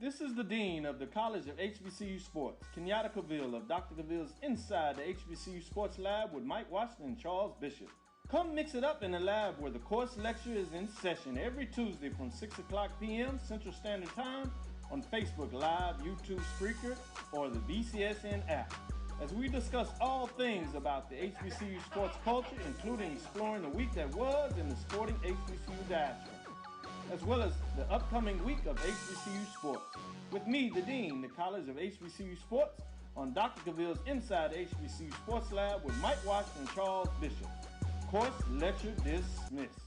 This is the Dean of the College of HBCU Sports, Kenyatta Cavill of Dr. Cavill's Inside the HBCU Sports Lab with Mike Washington and Charles Bishop. Come mix it up in the lab where the course lecture is in session every Tuesday from 6 o'clock p.m. Central Standard Time on Facebook Live, YouTube Spreaker, or the BCSN app, as we discuss all things about the HBCU sports culture, including exploring the week that was in the sporting HBCU diaspora, as well as the upcoming week of HBCU sports. With me, the Dean, the College of HBCU Sports, on Dr. Cavill's Inside HBCU Sports Lab with Mike Washington and Charles Bishop. Course lecture dismissed.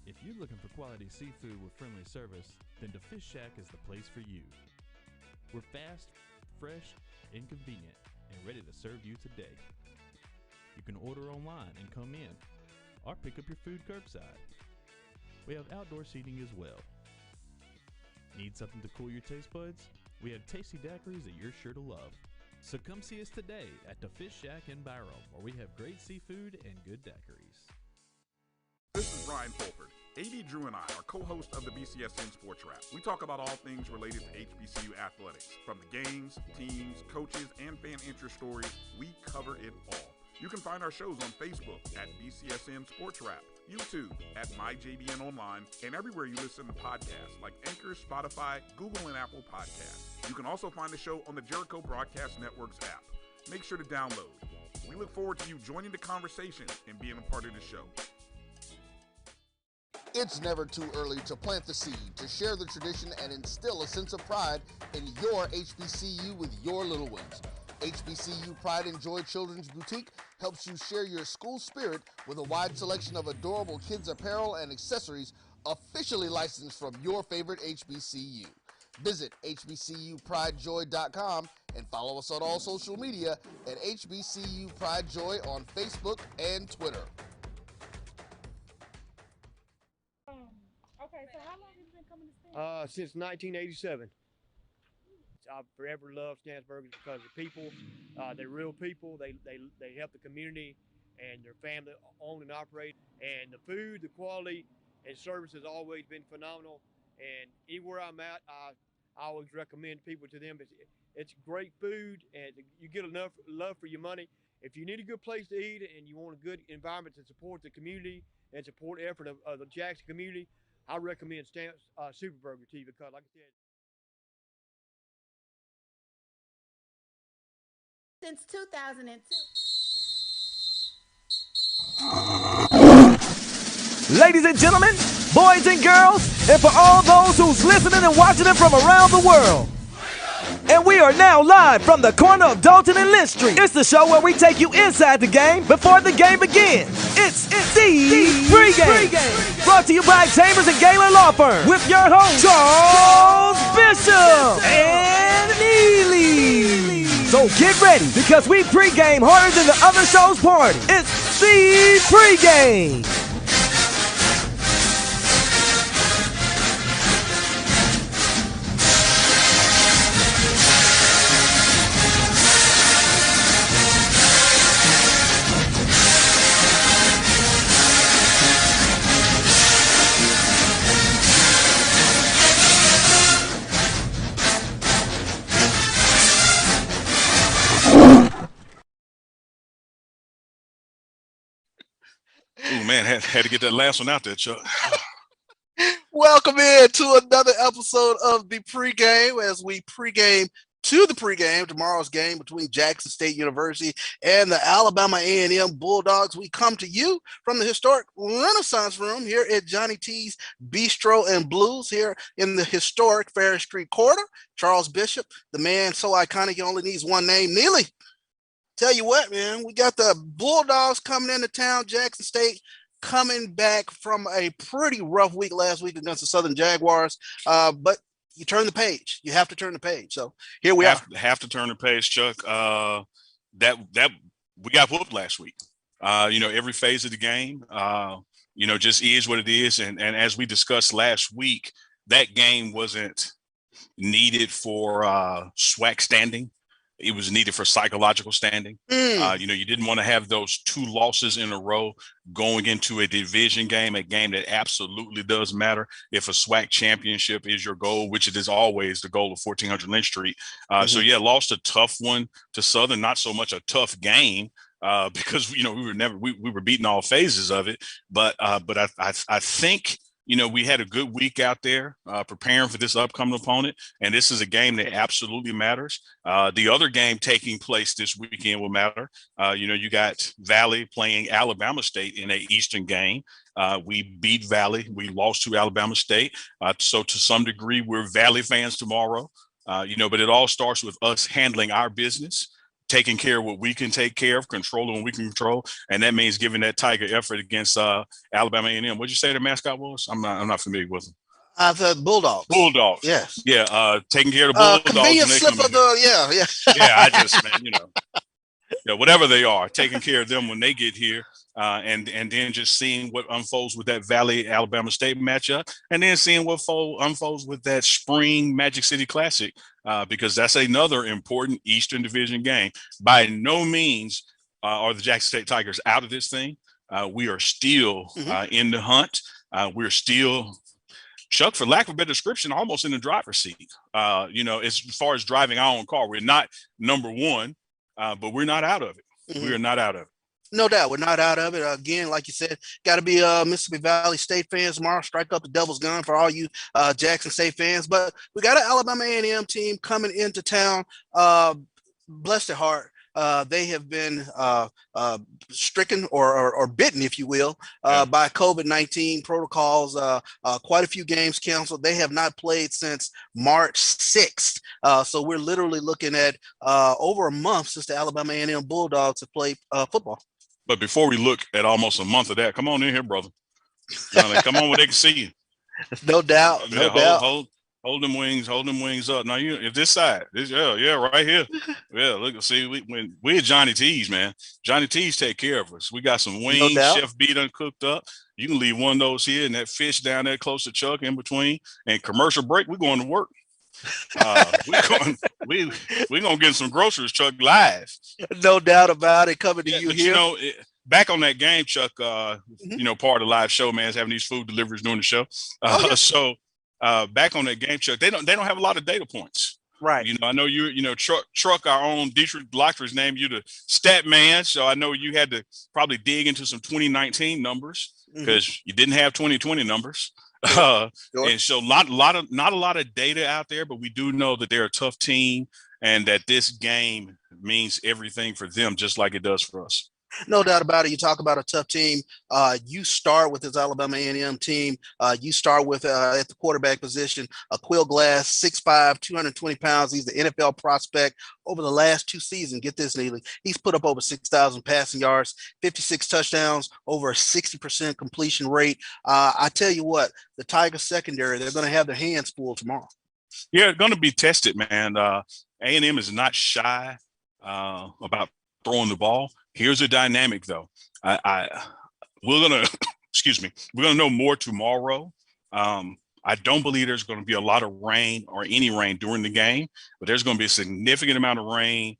If you're looking for quality seafood with friendly service, then the Fish Shack is the place for you. We're fast, fresh, and convenient, and ready to serve you today. You can order online and come in, or pick up your food curbside. We have outdoor seating as well. Need something to cool your taste buds? We have tasty daiquiris that you're sure to love. So come see us today at the Fish Shack in Byram, where we have great seafood and good daiquiris. This is Brian Fulford. AD Drew and I are co-hosts of the BCSN Sports Wrap. We talk about all things related to HBCU athletics. From the games, teams, coaches, and fan interest stories, we cover it all. You can find our shows on Facebook at BCSN Sports Wrap, YouTube at MyJBN Online, and everywhere you listen to podcasts like Anchor, Spotify, Google, and Apple Podcasts. You can also find the show on the Jericho Broadcast Network's app. Make sure to download. We look forward to you joining the conversation and being a part of the show. It's never too early to plant the seed, to share the tradition, and instill a sense of pride in your HBCU with your little ones. HBCU Pride and Joy Children's Boutique helps you share your school spirit with a wide selection of adorable kids' apparel and accessories officially licensed from your favorite HBCU. Visit hbcupridejoy.com and follow us on all social media at HBCU Pride Joy on Facebook and Twitter. Okay, so how long have you been coming to Stanford? Since 1987. I forever loved Stansburg because the people, they're real people. They help the community, and their family owned and operate. And the food, the quality, and service has always been phenomenal. And anywhere I'm at, I always recommend people to them. It's great food, and you get enough love for your money. If you need a good place to eat and you want a good environment to support the community and support the effort of the Jackson community, I recommend Superburger to you because, like I said, Since 2002. Ladies and gentlemen, boys and girls, and for all those who's listening and watching it from around the world. And we are now live from the corner of Dalton and Lynch Street. It's the show where we take you inside the game before the game begins. It's the Pregame. Brought to you by Chambers and Galen Law Firm with your host, Charles Bishop and Neely. So get ready because we pregame harder than the other show's party. It's the Pregame. Oh man, had to get that last one out there, Chuck. Welcome in to another episode of the Pregame as we pregame to the pregame, tomorrow's game between Jackson State University and the Alabama A&M Bulldogs. We come to you from the historic Renaissance Room here at Johnny T's Bistro and Blues here in the historic Ferris Street Quarter. Charles Bishop, the man so iconic he only needs one name, Neely. Tell you what, man, we got the Bulldogs coming into town. Jackson State coming back from a pretty rough week last week against the Southern Jaguars. But you turn the page. You have to turn the page. So here we are. Have to turn the page, Chuck. That we got whooped last week. Every phase of the game, just is what it is. And as we discussed last week, that game wasn't needed for SWAC standing. It was needed for psychological standing. You didn't want to have those 2 losses in a row going into a division game, a game that absolutely does matter. If a SWAC championship is your goal, which it is always the goal of 1400 Lynch Street. So yeah, lost a tough one to Southern, not so much a tough game. Because we were beating all phases of it, but I think we had a good week out there preparing for this upcoming opponent, and this is a game that absolutely matters. The other game taking place this weekend will matter. You got Valley playing Alabama State in an Eastern game. We beat Valley. We lost to Alabama State. So to some degree, we're Valley fans tomorrow. But it all starts with us handling our business, taking care of what we can take care of, controlling what we can control, and that means giving that Tiger effort against Alabama A&M. What'd you say the mascot was? I'm not familiar with them. The Bulldogs. Bulldogs. Yes. Yeah. Taking care of the Bulldogs. Convenient slip of yeah. I just whatever they are, taking care of them when they get here. And then just seeing what unfolds with that Valley Alabama State matchup, and then seeing what unfolds with that spring Magic City Classic, because that's another important Eastern Division game. By no means are the Jackson State Tigers out of this thing. We are still in the hunt. We're still, Chuck, for lack of a better description, almost in the driver's seat. As far as driving our own car, we're not number one, but we're not out of it. We are not out of it. No doubt, we're not out of it. Again, like you said, got to be Mississippi Valley State fans tomorrow. Strike up the devil's gun for all you Jackson State fans. But we got an Alabama A&M team coming into town. Bless their heart. They have been stricken or bitten, if you will, by COVID-19 protocols. Quite a few games canceled. They have not played since March 6th. So we're literally looking at over a month since the Alabama A&M Bulldogs have played football. But before we look at almost a month of that, come on in here, brother. Come on where they can see you. No doubt. No doubt. Hold them wings up. Now if this side, right here. Yeah, look, see, we're Johnny T's, man. Johnny T's take care of us. We got some wings, Chef B done cooked up. You can leave one of those here and that fish down there close to Chuck in between. And commercial break, we're going to work. We're gonna get some groceries, Chuck, live. No doubt about it. Coming to you here. Back on that game, Chuck. Part of the live show, man, is having these food deliveries during the show. So back on that game, Chuck. They don't have a lot of data points. Right. I know Truck, our own Dietrich Lockridge named you the stat man. So I know you had to probably dig into some 2019 numbers because you didn't have 2020 numbers. And so not a lot of data out there, but we do know that they're a tough team and that this game means everything for them, just like it does for us. No doubt about it. You talk about a tough team. You start with this Alabama A&M team. You start with at the quarterback position, Quill Glass, 6'5", 220 pounds. He's the NFL prospect over the last 2 seasons. Get this, Neely. He's put up over 6,000 passing yards, 56 touchdowns, over a 60% completion rate. I tell you what, the Tigers secondary, they're going to have their hands full tomorrow. Yeah, going to be tested, man. A&M is not shy about throwing the ball. Here's the dynamic, though. We're gonna know more tomorrow. I don't believe there's going to be a lot of rain or any rain during the game, but there's going to be a significant amount of rain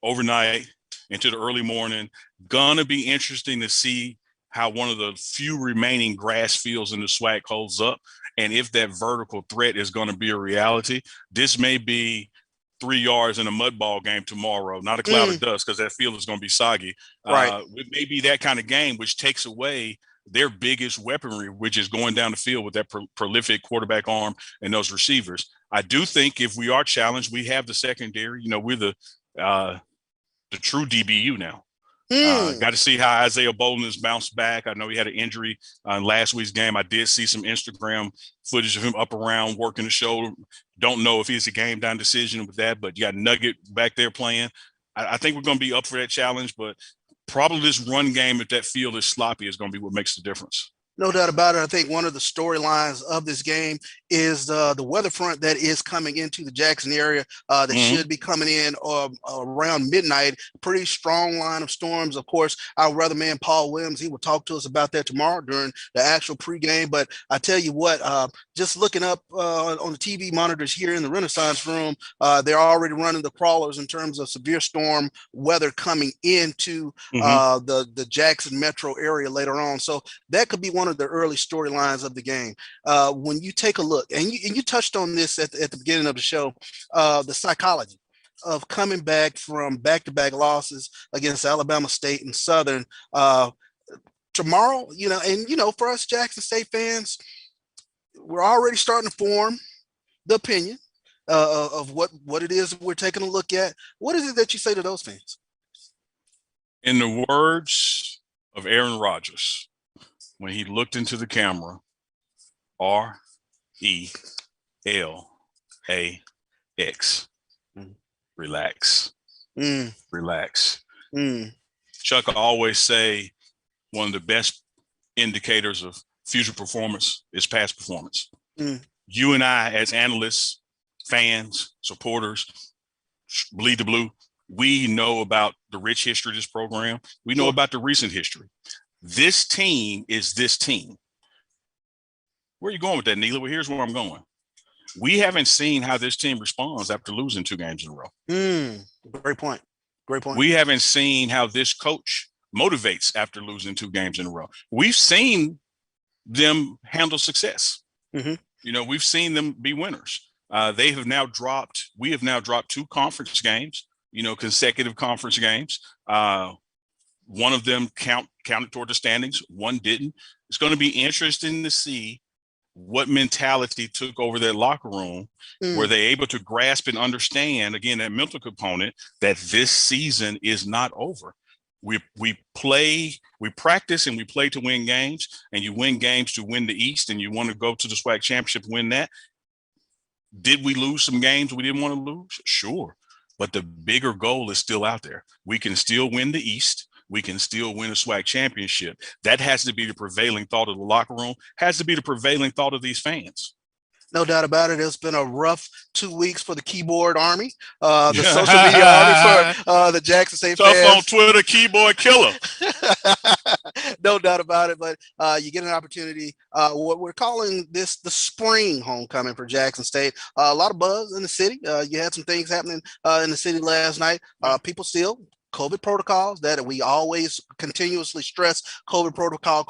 overnight into the early morning. Gonna be interesting to see how one of the few remaining grass fields in the SWAC holds up, and if that vertical threat is going to be a reality. This may be 3 yards in a mud ball game tomorrow, not a cloud of dust, because that field is going to be soggy. Right. It may be that kind of game, which takes away their biggest weaponry, which is going down the field with that prolific quarterback arm and those receivers. I do think if we are challenged, we have the secondary. We're the true DBU now. Got to see how Isaiah Bolden has bounced back. I know he had an injury in last week's game. I did see some Instagram footage of him up around working the shoulder. Don't know if he's a game down decision with that, but you got Nugget back there playing. I think we're going to be up for that challenge, but probably this run game, if that field is sloppy, is going to be what makes the difference. No doubt about it. I think one of the storylines of this game is the weather front that is coming into the Jackson area that should be coming in around midnight. Pretty strong line of storms. Of course, our weatherman, Paul Williams, he will talk to us about that tomorrow during the actual pregame. But I tell you what, just looking up on the TV monitors here in the Renaissance room, they're already running the crawlers in terms of severe storm weather coming into the Jackson metro area later on. So that could be one of the early storylines of the game. When you take a look, and you touched on this at the beginning of the show, the psychology of coming back from back-to-back losses against Alabama State and Southern tomorrow, for us Jackson State fans, we're already starting to form the opinion of what it is we're taking a look at. What is it that you say to those fans? In the words of Aaron Rodgers, when he looked into the camera, RELAX. Relax. Relax. Chuck, I always say one of the best indicators of future performance is past performance. You and I, as analysts, fans, supporters, Bleed the Blue, we know about the rich history of this program. We know about the recent history. This team is this team. Where are you going with that, Neela? Well, here's where I'm going. We haven't seen how this team responds after losing 2 games in a row. Great point. We haven't seen how this coach motivates after losing 2 games in a row. We've seen them handle success. We've seen them be winners. We have now dropped 2 conference games, consecutive conference games. One of them counted toward the standings. One didn't. It's going to be interesting to see what mentality took over that locker room. Were they able to grasp and understand, again, that mental component, that this season is not over? We practice and we play to win games, and you win games to win the East, and you want to go to the SWAC championship, win that. Did we lose some games we didn't want to lose? Sure. But the bigger goal is still out there. We can still win the East. We can still win a SWAC championship. That has to be the prevailing thought of the locker room, has to be the prevailing thought of these fans. No doubt about it. It's been a rough 2 weeks for the keyboard army, the social media army for the Jackson State fans. Tough on Twitter, keyboard killer. No doubt about it. But you get an opportunity. What we're calling this the spring homecoming for Jackson State. A lot of buzz in the city. You had some things happening in the city last night. People still COVID protocols that we always continuously stress. COVID protocol.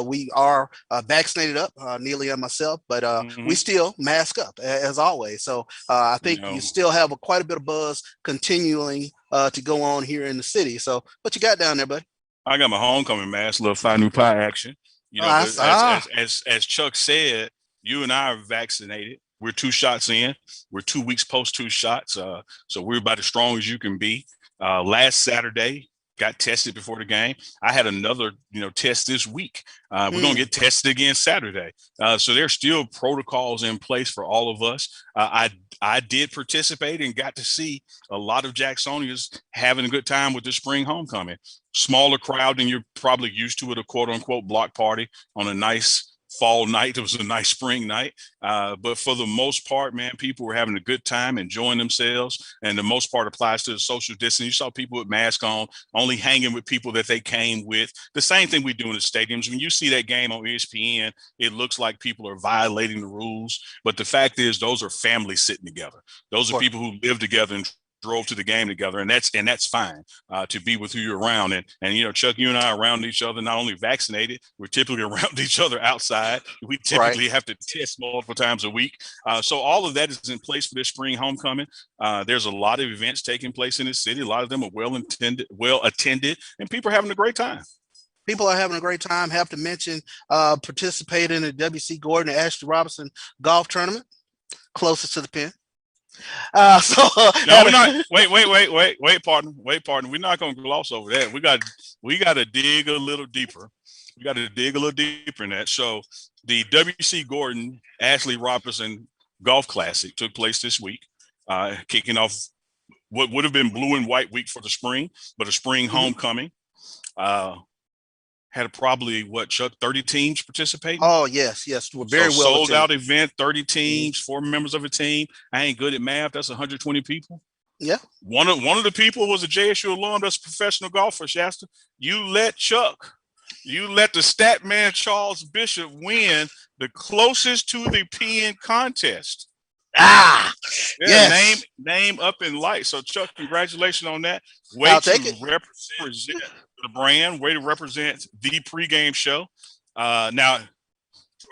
We are vaccinated up, Neely and myself, but we still mask up as always. So I think you still have quite a bit of buzz continuing to go on here in the city. So what you got down there, buddy? I got my homecoming mask, little Phi Nu Pi action. As Chuck said, you and I are vaccinated. We're 2 shots in. We're 2 weeks post 2 shots. So we're about as strong as you can be. Last Saturday, got tested before the game. I had another, test this week. We're going to get tested again Saturday. So there's still protocols in place for all of us. I did participate and got to see a lot of Jacksonians having a good time with the spring homecoming. Smaller crowd than you're probably used to at a quote unquote block party on a nice fall night. It was a nice spring night. But for the most part, man, people were having a good time, enjoying themselves. And the most part applies to the social distance. You saw people with masks on, only hanging with people that they came with. The same thing we do in the stadiums. When you see that game on ESPN, it looks like people are violating the rules. But the fact is, those are families sitting together. Those are people who live together and drove to the game together, and that's fine to be with who you're around. And Chuck, you and I are around each other, not only vaccinated, we're typically around each other outside. We typically have to test multiple times a week. So all of that is in place for this spring homecoming. There's a lot of events taking place in the city. A lot of them are well attended, and people are having a great time. People are having a great time. Have to mention participating in the W.C. Gordon and Ashley Robinson golf tournament, closest to the pin. No, we're not. Wait, partner. We're not going to gloss over that. We got to dig a little deeper. We got to dig a little deeper in that. So the W.C. Gordon Ashley Robinson Golf Classic took place this week, kicking off what would have been blue and white week for the spring, but a spring homecoming. had probably Chuck, 30 teams participating. Oh yes, we're very well sold out attended. event, 30 teams, 4 members of a team. I ain't good at math. That's 120 people. Yeah. One of the people was a JSU alum. That's a professional golfer. Shasta, you let the stat man Charles Bishop win the closest to the pin contest. Yes. Name up in lights. So Chuck, congratulations on that. I'll take it. Represent the brand. Way to represent the pregame show. Now,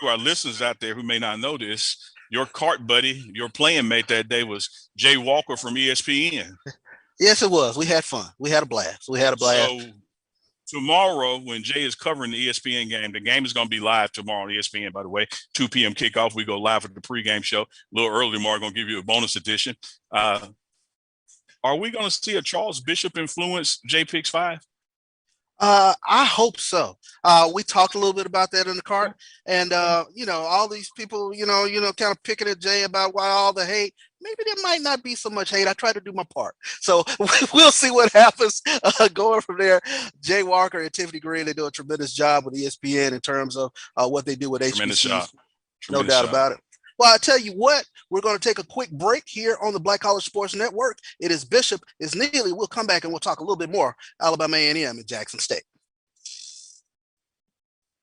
to our listeners out there who may not know this, your cart buddy, your playing mate that day was Jay Walker from ESPN. Yes, it was. We had fun. We had a blast. So tomorrow, when Jay is covering the ESPN game, the game is going to be live tomorrow on ESPN, by the way. 2 p.m. kickoff. We go live for the pregame show. A little early tomorrow, going to give you a bonus edition. Are we going to see a Charles Bishop influence Jay Picks 5? I hope so. We talked a little bit about that in the cart, and all these people, kind of picking at Jay about why all the hate. Maybe there might not be so much hate. I try to do my part, so we'll see what happens going from there. Jay Walker and Tiffany Green, they do a tremendous job with ESPN in terms of what they do with HBCUs. No doubt about it. Well, I tell you what, we're going to take a quick break here on the Black College Sports Network. It is Bishop, it's Neely. We'll come back and we'll talk a little bit more Alabama A&M and Jackson State.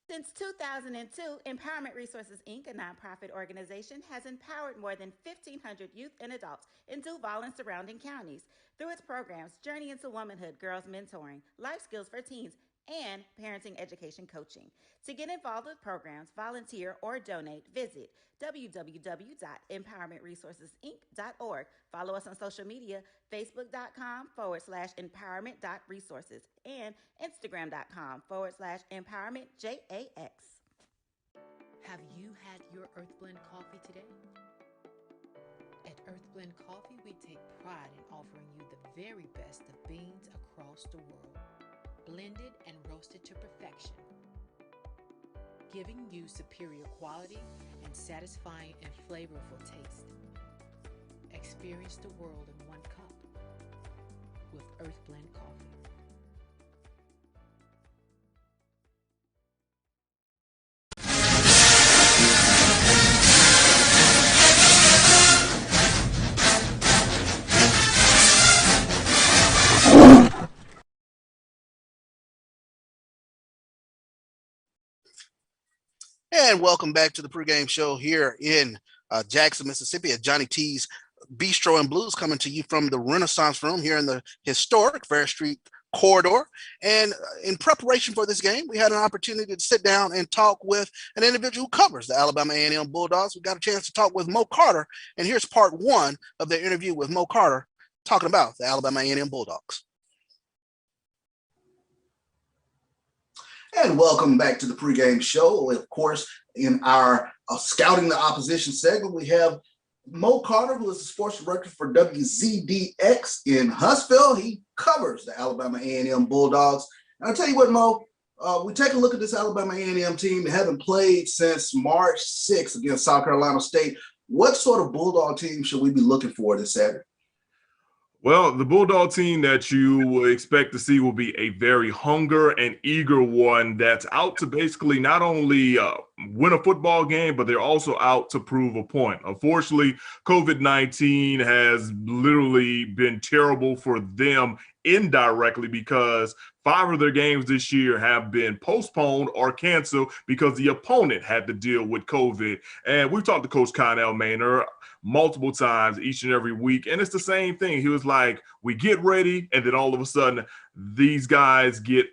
Since 2002, Empowerment Resources, Inc., a nonprofit organization, has empowered more than 1,500 youth and adults in Duval and surrounding counties. Through its programs, Journey into Womanhood, Girls Mentoring, Life Skills for Teens, and Parenting Education Coaching. To get involved with programs, volunteer, or donate, visit www.empowermentresourcesinc.org. Follow us on social media, facebook.com/empowerment.resources and instagram.com/empowermentJAX. Have you had your Earth Blend coffee today? At Earth Blend Coffee, we take pride in offering you the very best of beans across the world, blended and roasted to perfection, giving you superior quality and satisfying and flavorful taste. Experience the world in one cup with Earth Blend Coffee. And welcome back to the pregame show here in Jackson, Mississippi at Johnny T's Bistro and Blues, coming to you from the Renaissance Room here in the historic Fair Street corridor. And in preparation for this game, we had an opportunity to sit down and talk with an individual who covers the Alabama A&M Bulldogs. We got a chance to talk with Mo Carter, and here's part one of the interview with Mo Carter talking about the Alabama A&M Bulldogs. And welcome back to the pregame show. Of course, in our Scouting the Opposition segment, we have Mo Carter, who is the sports director for WZDX in Huntsville. He covers the Alabama A&M Bulldogs. And I'll tell you what, Mo, we take a look at this Alabama A&M team. They haven't played since March 6th against South Carolina State. What sort of Bulldog team should we be looking for this Saturday? Well, the Bulldog team that you will expect to see will be a very hunger and eager one that's out to basically not only win a football game, but they're also out to prove a point. Unfortunately, COVID-19 has literally been terrible for them indirectly because 5 of their games this year have been postponed or canceled because the opponent had to deal with COVID. And we've talked to Coach Connell Maynor multiple times each and every week, and it's the same thing. He was like, we get ready, and then all of a sudden these guys get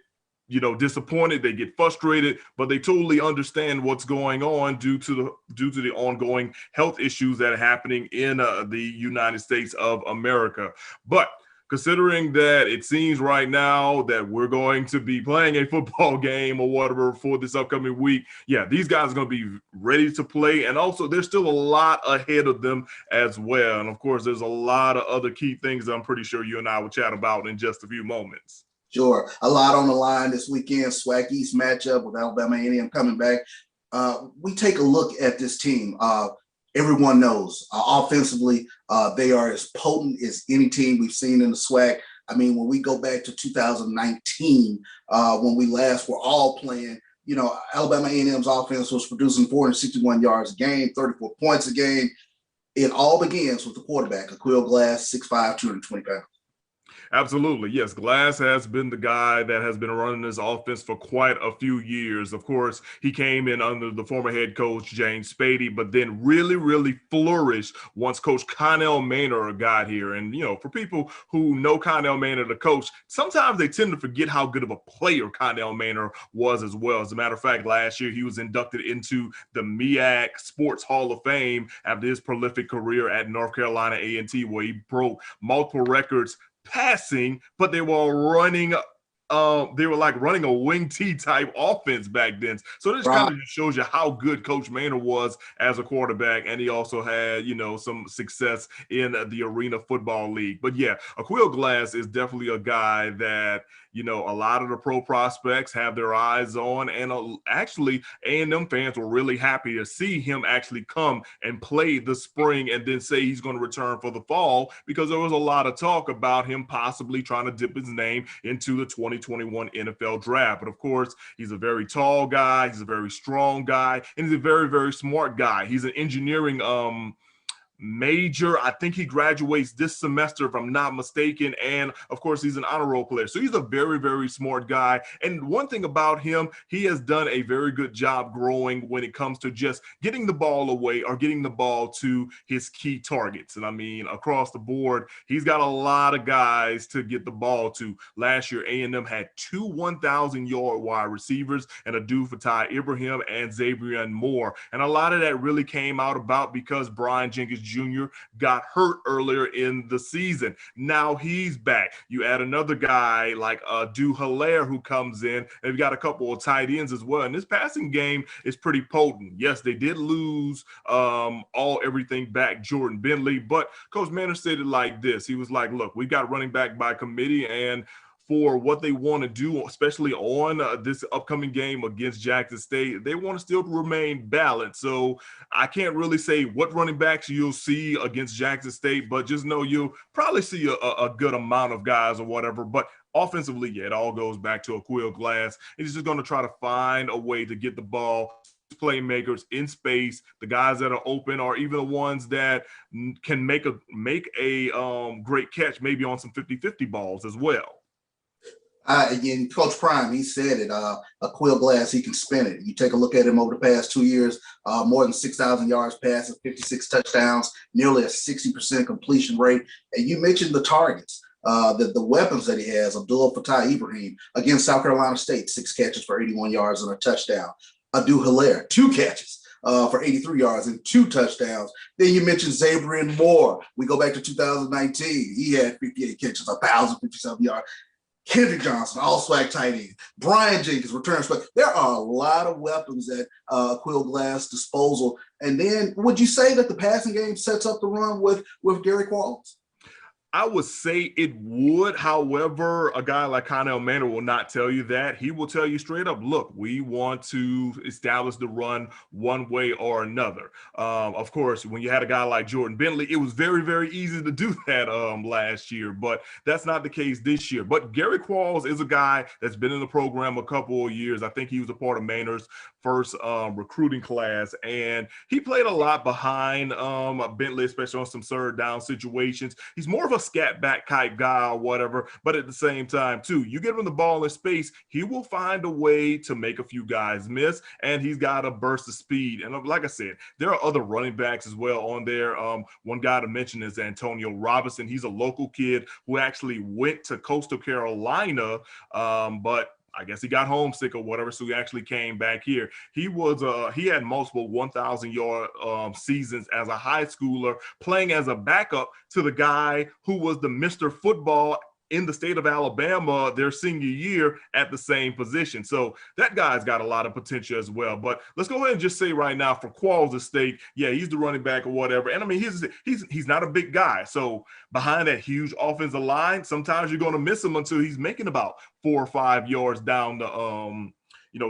disappointed, they get frustrated, but they totally understand what's going on due to the ongoing health issues that are happening in the United States of America. But considering that it seems right now that we're going to be playing a football game or whatever for this upcoming week, yeah, these guys are going to be ready to play. And also, there's still a lot ahead of them as well. And, of course, there's a lot of other key things I'm pretty sure you and I will chat about in just a few moments. Sure. A lot on the line this weekend. SWAC East matchup with Alabama A&M coming back. We take a look at this team. Everyone knows offensively, they are as potent as any team we've seen in the SWAC. I mean, when we go back to 2019, when we last were all playing, Alabama A&M's offense was producing 461 yards a game, 34 points a game. It all begins with the quarterback, Aqeel Glass, 6'5", 220 pounds. Absolutely. Yes. Glass has been the guy that has been running this offense for quite a few years. Of course, he came in under the former head coach, James Spady, but then really flourished once Coach Connell Maynard got here. And, for people who know Connell Maynard, the coach, sometimes they tend to forget how good of a player Connell Maynard was as well. As a matter of fact, last year he was inducted into the MEAC Sports Hall of Fame after his prolific career at North Carolina A&T, where he broke multiple records passing, but they were running like running a wing T type offense back then. So this kind of just shows you how good Coach Maynard was as a quarterback. And he also had, some success in the Arena Football League. But yeah, Aqeel Glass is definitely a guy that, a lot of the pro prospects have their eyes on. And actually, A&M fans were really happy to see him actually come and play the spring and then say he's going to return for the fall, because there was a lot of talk about him possibly trying to dip his name into the 2021 NFL draft. But of course, he's a very tall guy. He's a very strong guy. And he's a very smart guy. He's an engineering major. I think he graduates this semester, if I'm not mistaken. And of course, he's an honor roll player. So he's a very smart guy. And one thing about him, he has done a very good job growing when it comes to just getting the ball away or getting the ball to his key targets. And I mean, across the board, he's got a lot of guys to get the ball to. Last year, A&M had 2 1,000-yard wide receivers, and a dude for Ty Ibrahim and Zabrian Moore. And a lot of that really came out about because Brian Jenkins Jr. got hurt earlier in the season. Now he's back. You add another guy like Du Hilaire who comes in, and you've got a couple of tight ends as well. And this passing game is pretty potent. Yes, they did lose everything back Jordan Bentley, but Coach Maynard said it like this. He was like, look, we've got running back by committee, and for what they want to do, especially on this upcoming game against Jackson State, they want to still remain balanced. So I can't really say what running backs you'll see against Jackson State, but just know you'll probably see a good amount of guys or whatever. But offensively, yeah, it all goes back to Aqeel Glass. He's just going to try to find a way to get the ball playmakers in space, the guys that are open, or even the ones that can make a great catch, maybe on some 50-50 balls as well. Again, Coach Prime, he said it, Aqeel Glass, he can spin it. You take a look at him over the past 2 years, more than 6,000 yards passing, 56 touchdowns, nearly a 60% completion rate. And you mentioned the targets, the weapons that he has. Abdullah Fattah Ibrahim against South Carolina State, 6 catches for 81 yards and a touchdown. Du Hilaire, 2 catches for 83 yards and 2 touchdowns. Then you mentioned Zabrian Moore. We go back to 2019. He had 58 catches, 1,057 yards. Kendrick Johnson, all swag tight end. Brian Jenkins, return swag. There are a lot of weapons at Aqeel Glass' disposal. And then would you say that the passing game sets up the run with Gary Qualls? I would say it would. However, a guy like Connell Maynard will not tell you that. He will tell you straight up, look, we want to establish the run one way or another. Of course, when you had a guy like Jordan Bentley, it was very easy to do that last year, but that's not the case this year. But Gary Qualls is a guy that's been in the program a couple of years. I think he was a part of Maynard's first recruiting class, and he played a lot behind Bentley, especially on some third down situations. He's more of a scat back type guy or whatever, but at the same time too, you give him the ball in space, he will find a way to make a few guys miss, and he's got a burst of speed. And like I said, there are other running backs as well on there. One guy to mention is Antonio Robinson. He's a local kid who actually went to Coastal Carolina, but I guess he got homesick or whatever, so he actually came back here. He had multiple 1,000-yard seasons as a high schooler, playing as a backup to the guy who was the Mr. Football in the state of Alabama their senior year at the same position. So that guy's got a lot of potential as well. But let's go ahead and just say right now, for Qualls' sake, yeah, he's the running back or whatever. And I mean, he's not a big guy. So behind that huge offensive line, sometimes you're going to miss him until he's making about 4 or 5 yards down the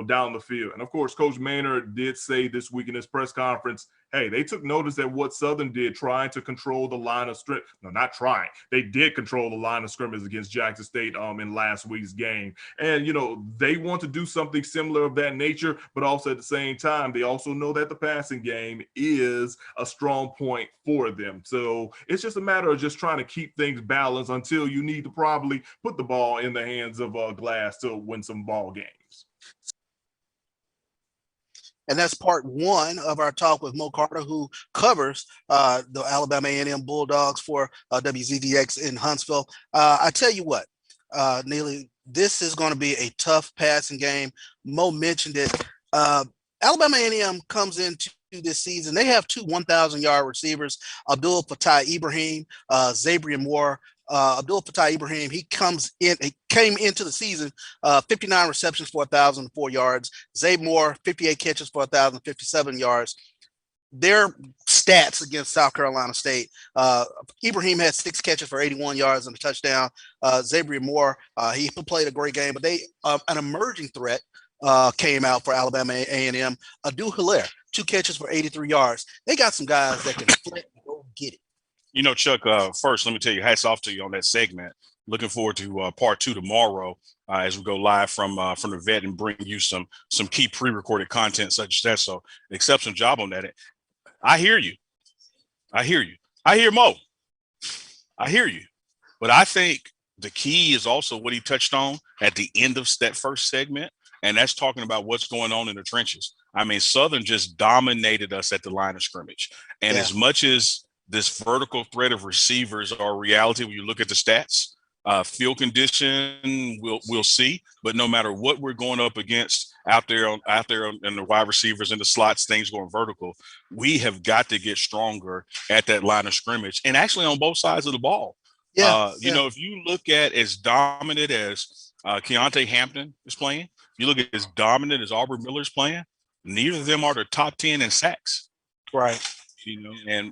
down the field. And of course, Coach Maynard did say this week in his press conference, hey, they took notice at what Southern did, trying to control the line of scrimmage. No, not trying. They did control the line of scrimmage against Jackson State in last week's game. And, they want to do something similar of that nature, but also at the same time, they also know that the passing game is a strong point for them. So it's just a matter of just trying to keep things balanced until you need to probably put the ball in the hands of Glass to win some ball games. And that's part one of our talk with Mo Carter, who covers the Alabama A&M Bulldogs for WZDX in Huntsville. I tell you what, Neely, this is going to be a tough passing game. Mo mentioned it. Alabama A&M comes into this season. They have two 1,000-yard receivers, Abdul Fattah Ibrahim, Zabrian Moore. Abdul Fattah Ibrahim, he came into the season 59 receptions for 1,004 yards. Zay Moore, 58 catches for 1,057 yards. Their stats against South Carolina State, Ibrahim had 6 catches for 81 yards and a touchdown. Zabrian Moore, he played a great game, but an emerging threat came out for Alabama A&M. Adu Hilaire, 2 catches for 83 yards. They got some guys that can flip and go get it. Chuck, first, let me tell you, hats off to you on that segment. Looking forward to part 2 tomorrow as we go live from the vet and bring you some key pre-recorded content such as that. So exceptional job on that. I hear you. I hear Mo. I hear you. But I think the key is also what he touched on at the end of that first segment, and that's talking about what's going on in the trenches. I mean, Southern just dominated us at the line of scrimmage. And as much as this vertical threat of receivers are reality when you look at the stats, field condition, we'll see. But no matter what we're going up against out there and the wide receivers in the slots, things going vertical, we have got to get stronger at that line of scrimmage and actually on both sides of the ball. If you look at as dominant as Keontae Hampton is playing, if you look at as dominant as Aubrey Miller's playing, neither of them are the top 10 in sacks. Right. And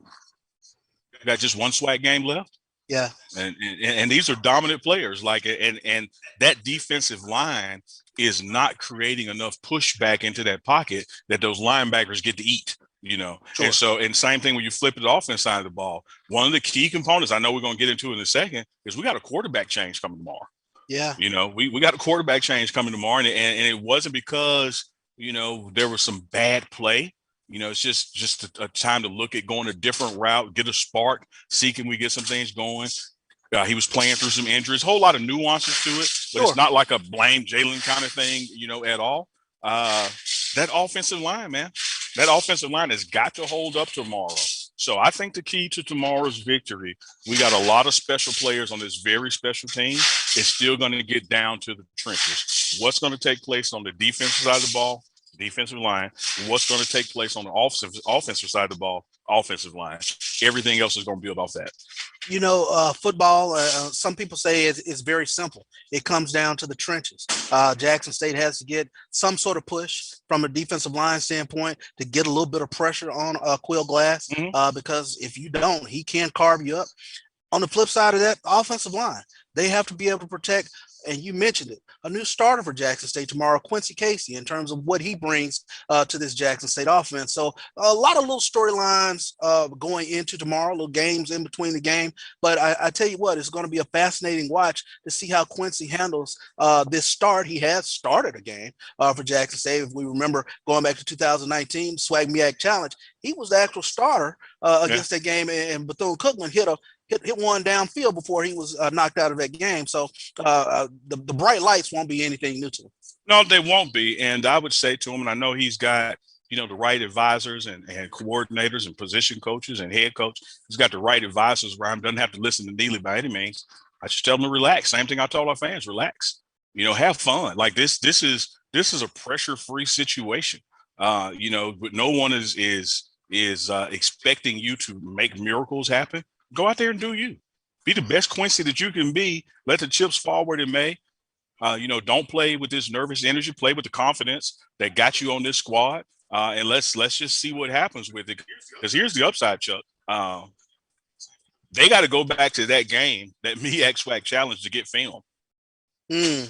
got just one SWAC game left. Yeah. And these are dominant players. And that defensive line is not creating enough pushback into that pocket that those linebackers get to eat, Sure. And same thing when you flip it offense side of the ball. One of the key components I know we're going to get into in a second is we got a quarterback change coming tomorrow. Yeah. We got a quarterback change coming tomorrow. And it wasn't because, there was some bad play. It's just a time to look at going a different route, get a spark, see can we get some things going. He was playing through some injuries, whole lot of nuances to it, but It's not like a blame Jalen kind of thing, at all. That offensive line, man, has got to hold up tomorrow. So I think the key to tomorrow's victory, we got a lot of special players on this very special team. It's still going to get down to the trenches. What's going to take place on the defensive side of the ball? Defensive line, what's going to take place on the offensive side of the ball, offensive line. Everything else is going to build off that. Football, some people say it's very simple. It comes down to the trenches. Jackson State has to get some sort of push from a defensive line standpoint to get a little bit of pressure on Quill Glass, because if you don't, he can carve you up. On the flip side of that, offensive line, they have to be able to protect. And you mentioned it, a new starter for Jackson State tomorrow, Quincy Casey, in terms of what he brings to this Jackson State offense. So a lot of little storylines going into tomorrow, little games in between the game. But I tell you what, it's going to be a fascinating watch to see how Quincy handles this start. He has started a game for Jackson State. If we remember going back to 2019, SWAC MEAC Challenge, he was the actual starter against that game, and Bethune-Cookman hit one downfield before he was knocked out of that game. So the bright lights won't be anything new to him. No, they won't be. And I would say to him, and I know he's got, the right advisors and coordinators and position coaches and head coach. He's got the right advisors around him. Doesn't have to listen to Neely by any means. I just tell him to relax. Same thing I told our fans, relax. Have fun. Like this is a pressure-free situation. But no one is expecting you to make miracles happen. Go out there and do you. Be the best Quincy that you can be. Let the chips fall where they may. Don't play with this nervous energy. Play with the confidence that got you on this squad. And let's just see what happens with it. Because here's the upside, Chuck. They got to go back to that game, that MEAC SWAC Challenge, to get film. Great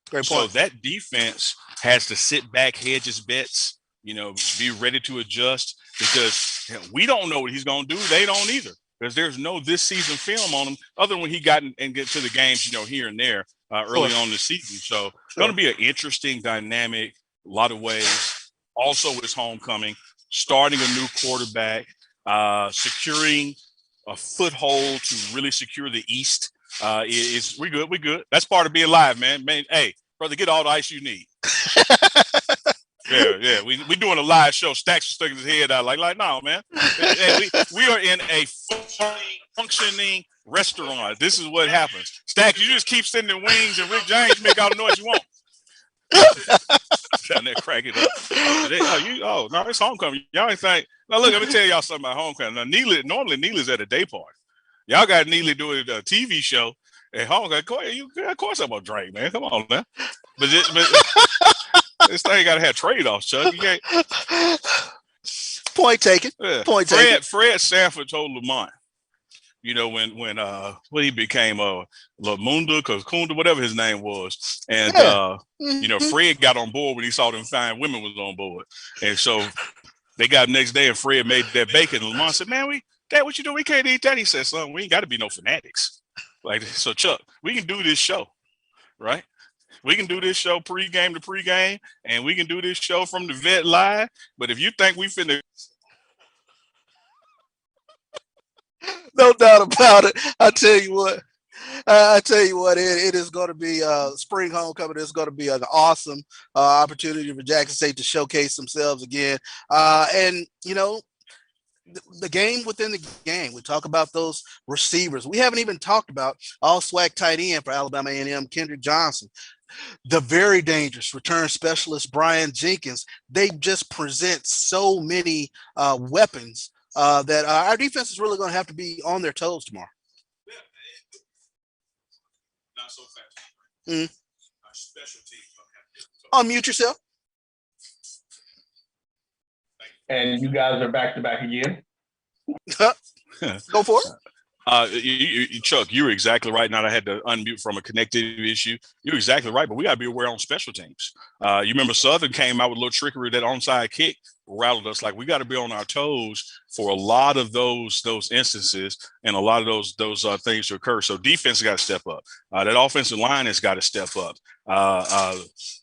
point. So that defense has to sit back, hedge its bets, be ready to adjust, because We don't know what he's going to do. They don't either, because there's no this season film on him other than when he got and get to the games, here and there early on the season. So it's going to be an interesting dynamic, a lot of ways. Also, it's homecoming, starting a new quarterback, securing a foothold to really secure the East. We're good. We're good. That's part of being live, man. Hey, brother, get all the ice you need. Yeah. We doing a live show. Stacks is sticking his head out like no, man. Hey, we are in a functioning restaurant. This is what happens. Stacks, you just keep sending wings, and Rick James make all the noise you want. Down there cracking up. No, it's homecoming. Y'all ain't think. Now look, let me tell y'all something about homecoming. Now normally Neely's at a day party. Y'all got Neely doing a TV show at homecoming. Of course I'm gonna drink, man. Come on, man. But this thing got to have trade-offs, Chuck. You can't. Point taken. Yeah. Point taken. Fred Sanford told Lamont, when he became Lamunda, Kunda, whatever his name was, and Fred got on board when he saw them fine women was on board, and so they got next day, and Fred made that bacon. And Lamont said, "Man, Dad, what you do? We can't eat that." He said, "Son, we ain't got to be no fanatics." Like, so Chuck, we can do this show, right? We can do this show pregame to pregame, and we can do this show from the vet live. But if you think we finna, no doubt about it. I tell you what, it is going to be spring homecoming. It's going to be an awesome opportunity for Jackson State to showcase themselves again. And the game within the game. We talk about those receivers. We haven't even talked about all SWAC tight end for Alabama A&M, Kendrick Johnson. The very dangerous return specialist, Brian Jenkins. They just present so many weapons that our defense is really going to have to be on their toes tomorrow. Not so fast. Our special teams don't have to. Unmute yourself. And you guys are back to back again. Go for it. Chuck, you're exactly right. Now I had to unmute from a connective issue. You're exactly right, but we got to be aware on special teams. You remember Southern came out with a little trickery. That onside kick rattled us. Like, we got to be on our toes for a lot of those instances and a lot of those things to occur. So defense got to step up. That offensive line has got to step up.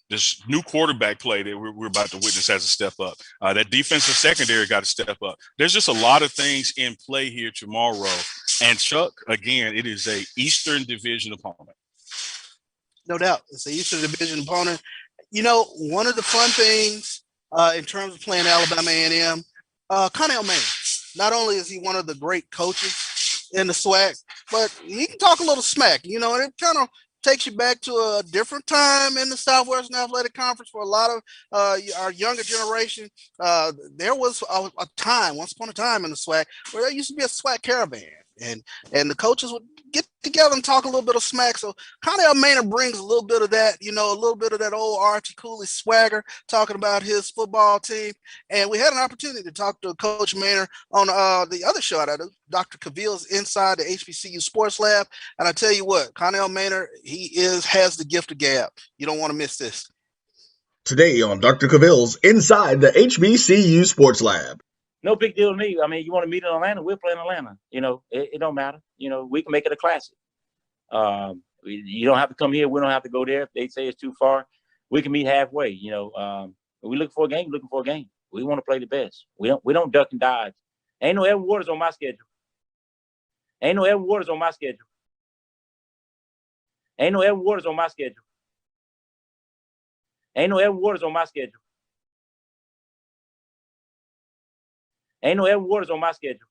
This new quarterback play that we're about to witness has to step up. That defensive secondary got to step up. There's just a lot of things in play here tomorrow. And Chuck, again, it is a Eastern Division opponent. No doubt. It's an Eastern Division opponent. One of the fun things in terms of playing Alabama A&M, Connell Maynard. Not only is he one of the great coaches in the SWAC, but he can talk a little smack, and it kind of takes you back to a different time in the Southwestern Athletic Conference for a lot of our younger generation. There was a time, once upon a time in the SWAC, where there used to be a SWAC caravan, and the coaches would get together and talk a little bit of smack. So Connell Maynard brings a little bit of that, a little bit of that old Archie Cooley swagger, talking about his football team. And we had an opportunity to talk to Coach Maynard on the other show out of Dr. Cavill's Inside the HBCU Sports Lab. And I tell you what, Connell Maynard, has the gift of gab. You don't want to miss this. Today on Dr. Cavill's Inside the HBCU Sports Lab. No big deal to me. I mean, you want to meet in Atlanta, we'll play in Atlanta. It don't matter. We can make it a classic. You don't have to come here. We don't have to go there. If they say it's too far, we can meet halfway. We looking for a game. We want to play the best. We don't duck and dodge. Ain't no Evan Waters on my schedule. Ain't no Evan Waters on my schedule. Ain't no Evan Waters on my schedule. Ain't no Evan Waters on my schedule. Ain't no Evan Waters on my schedule.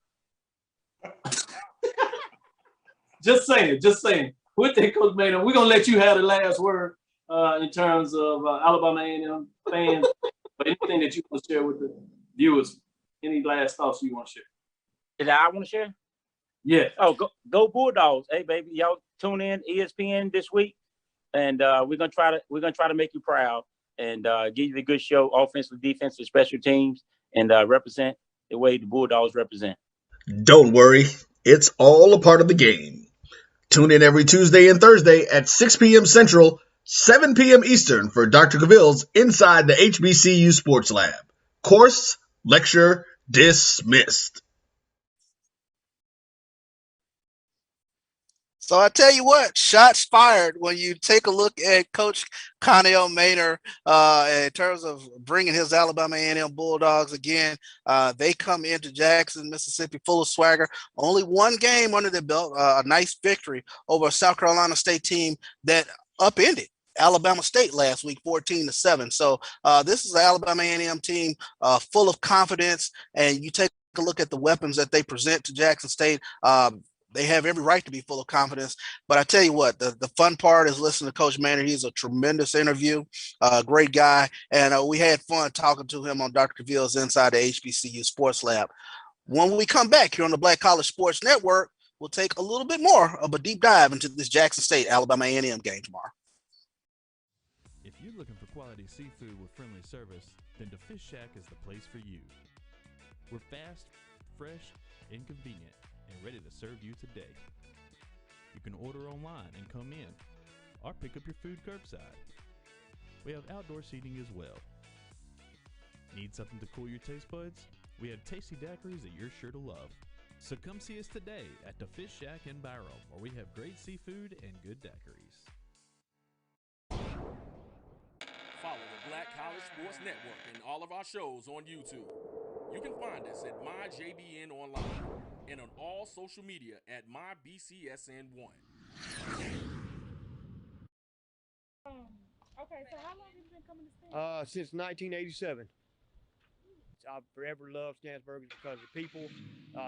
Just saying. With that, Coach Maynard, we're going to let you have the last word in terms of Alabama A&M fans. But anything that you want to share with the viewers, any last thoughts you want to share? Did I want to share? Yeah. Oh, go Bulldogs. Hey, baby, y'all tune in ESPN this week. And we're gonna try to make you proud and give you the good show, offensive, defensive, special teams, and represent the way the Bulldogs represent. Don't worry, it's all a part of the game. Tune in every Tuesday and Thursday at 6 p.m. Central, 7 p.m. Eastern for Dr. Cavill's Inside the HBCU Sports Lab. Course, lecture, dismissed. So I tell you what, shots fired when you take a look at Coach Connell Maynor in terms of bringing his Alabama A&M Bulldogs again. They come into Jackson, Mississippi, full of swagger. Only one game under their belt, a nice victory over a South Carolina State team that upended Alabama State last week, 14-7. So this is an Alabama A&M team full of confidence, and you take a look at the weapons that they present to Jackson State. They have every right to be full of confidence. But I tell you what, the fun part is listening to Coach Maynor. He's a tremendous interview, great guy. And we had fun talking to him on Dr. Cavill's Inside the HBCU Sports Lab. When we come back here on the Black College Sports Network, we'll take a little bit more of a deep dive into this Jackson State Alabama A&M game tomorrow. If you're looking for quality seafood with friendly service, then the Fish Shack is the place for you. We're fast, fresh, and convenient, and ready to serve you today. You can order online and come in, or pick up your food curbside. We have outdoor seating as well. Need something to cool your taste buds? We have tasty daiquiris that you're sure to love. So come see us today at the Fish Shack in Barrow, where we have great seafood and good daiquiris. Follow the Black College Sports Network and all of our shows on YouTube. You can find us at MyJBN Online and on all social media at MyBCSN1. Okay, so how long have you been coming to Stanford? Since 1987. I've forever loved Stanford because the people,